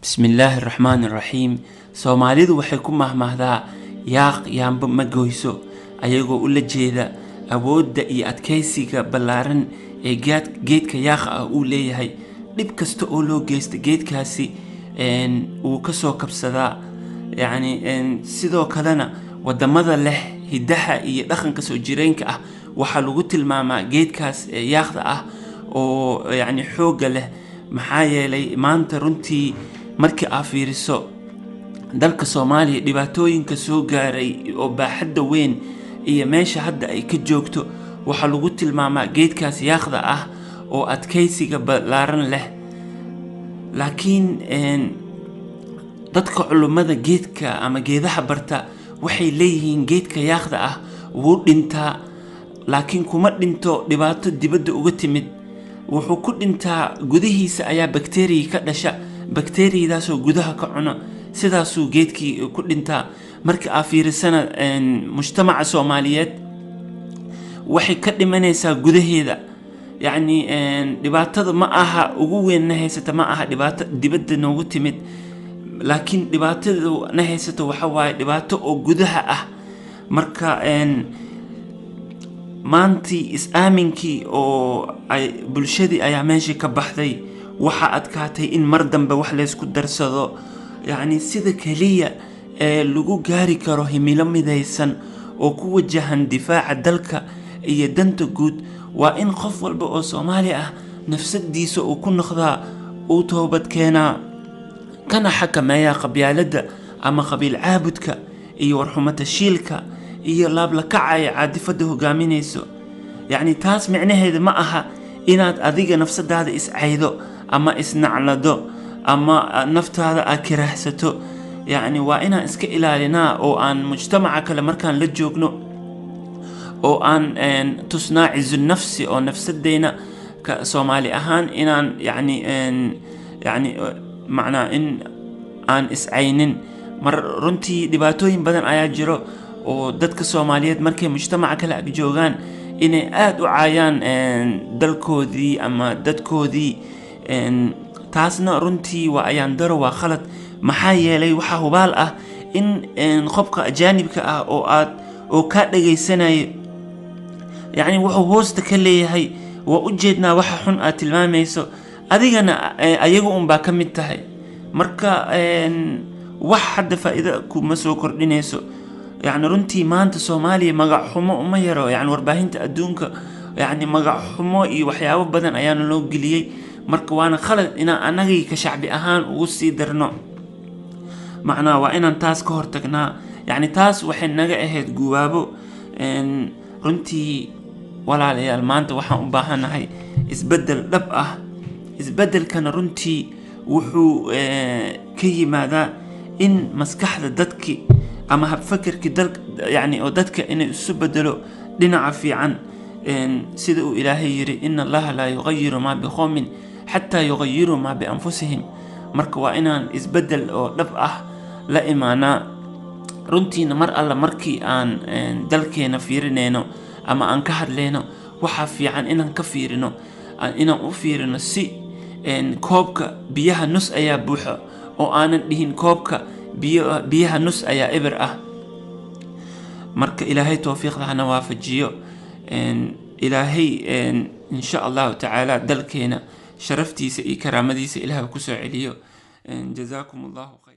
بسم الله الرحمن الرحيم. Soomaalidu waxay ku mahmahdaa yaaq yaanba ma goyso ayagoo u la jeeda awoodda iyo adkeysiga ballaaran ee geedka yaaqa ah uu leeyahay. dhib kasta oo loo geysto geedkaasi uu ka soo kabsadaa. sidoo kalena wadamada leh hidaha iyo dhaqanka soo jireenka ah waxaa lagu tilmaamaa geedkaas yaaqda ah oo xooga leh. maxaa yeelay maanta runtii markii aad fiiriso dalka Soomaaliya dhibaatooyinka soo gaaray oo baaxadda weyn iyo meesha hadda ay ka joogto waxa lagu tilmaamaa geedkaas yaaqda ah oo adkeysiga ballaaran leh. laakiin dadka culimada geedka ama geedaha barta waxay leeyihiin geedka yaaqda ah wuu dhintaa, laakiin kuma dhinto dhibaato dibadda uga timid. wuxuu ku dhintaa gudihiisa ayaa bakteeriya ka dhasha, bakteeriyadaasoo gudaha ka cuno, sidaasuu geedkii ku dhintaa. marka aad fiirisana mujtamaca Soomaaliyeed waxay ka dhimanaysaa gudaheeda. dhibaatada ma aha ugu weyn na haysata ma aha dhibaato dibadda noogu timid, laakiin dhibaatada na haysato waxa waaye dhibaato oo gudaha ah. marka maantii is-aaminkii oo ay bulshadii ayaa meeshii ka baxday. waxaa adkaatay in mar dambe wax laysku darsado. sida keliya ee lagu gaari karo himilo midaysan oo ku wajahan difaaca dalka iyo danta guud waa in qof walba oo Soomaali ah nafsadiisa uu ku noqdaa, uu toobad keenaa, kana xakameeyaa qabyaaladda ama qabiil caabudka iyo warxumada shiilka iyo laabla kacaya caadifada hogaaminayso. taas micnaheedu ma aha inaad adiga nafsadaada iscaydo ama isnaclado ama naftaada aad kiraahsato. waa inaan iska ilaalinaa oo aan mujtamaca kale markaan la joogno oo aan tusnaa cizu nafsi oo nafsadeena ka Soomaali ahaan inaan macnaa in aan iscaynin. runtii dhibaatooyin badan ayaa jiro oo dadka Soomaaliyeed markay mujtamaca kale ag joogaan inay aad u caayaan dalkoodii ama dadkoodii. taasna runtii waa ayaan daro, waa khalad. maxaa yeelay waxaa hubaal ah in qofka ajaanibka ah oo ka dhageysanayo wuxuu hoosta ka leeyahay waa u jeednaa waxa xun aad tilmaamayso, adigana ayagu unbaa ka mid tahay. marka wax hadda faa'iido kuma soo kordhinayso. runtii maanta Soomaaliya magac xumo uma yaro. warbaahinta adduunka magac xumo iyo waxyaabo badan ayaana loo geliyay. marka waana khalad inaan anagii ka shacbi ahaan ugu sii darno. waa inaan taas ka hortagnaa. taas waxay naga ahayd guwaabo. runtii walaalayaal maanta waxaan u baahanahay isbedel dhab ah. isbedelkana runtii wuxuu ka yimaadaa in maskaxda dadki ama habfakirki oo dadka inay isu bedelo dhinaca fiican. sida uu Ilaahay yiri inna Allaha la yughayyiru ma biqawmin hatta yughayyiru ma bi anfusihim. marka waa inaan isbedel oo dhab ah la imaanaa. runtiina mar alla markii aan dalkeena fiirinayno ama aan ka hadlayno waxa fiican inaan ka fiirino, inaan u fiirino si koobka biyaha nus ayaa buuxa oo aanan dhihin koobka biyaha nus ayaa eber ah. marka Ilaahay tawfiiqda hana waafajiyo. Ilaahay insha Allah ta'ala dalkeena sharaftiisa iyo karaamadiisa Ilaahay ku soo celiyo. jazaakumullahu khayr.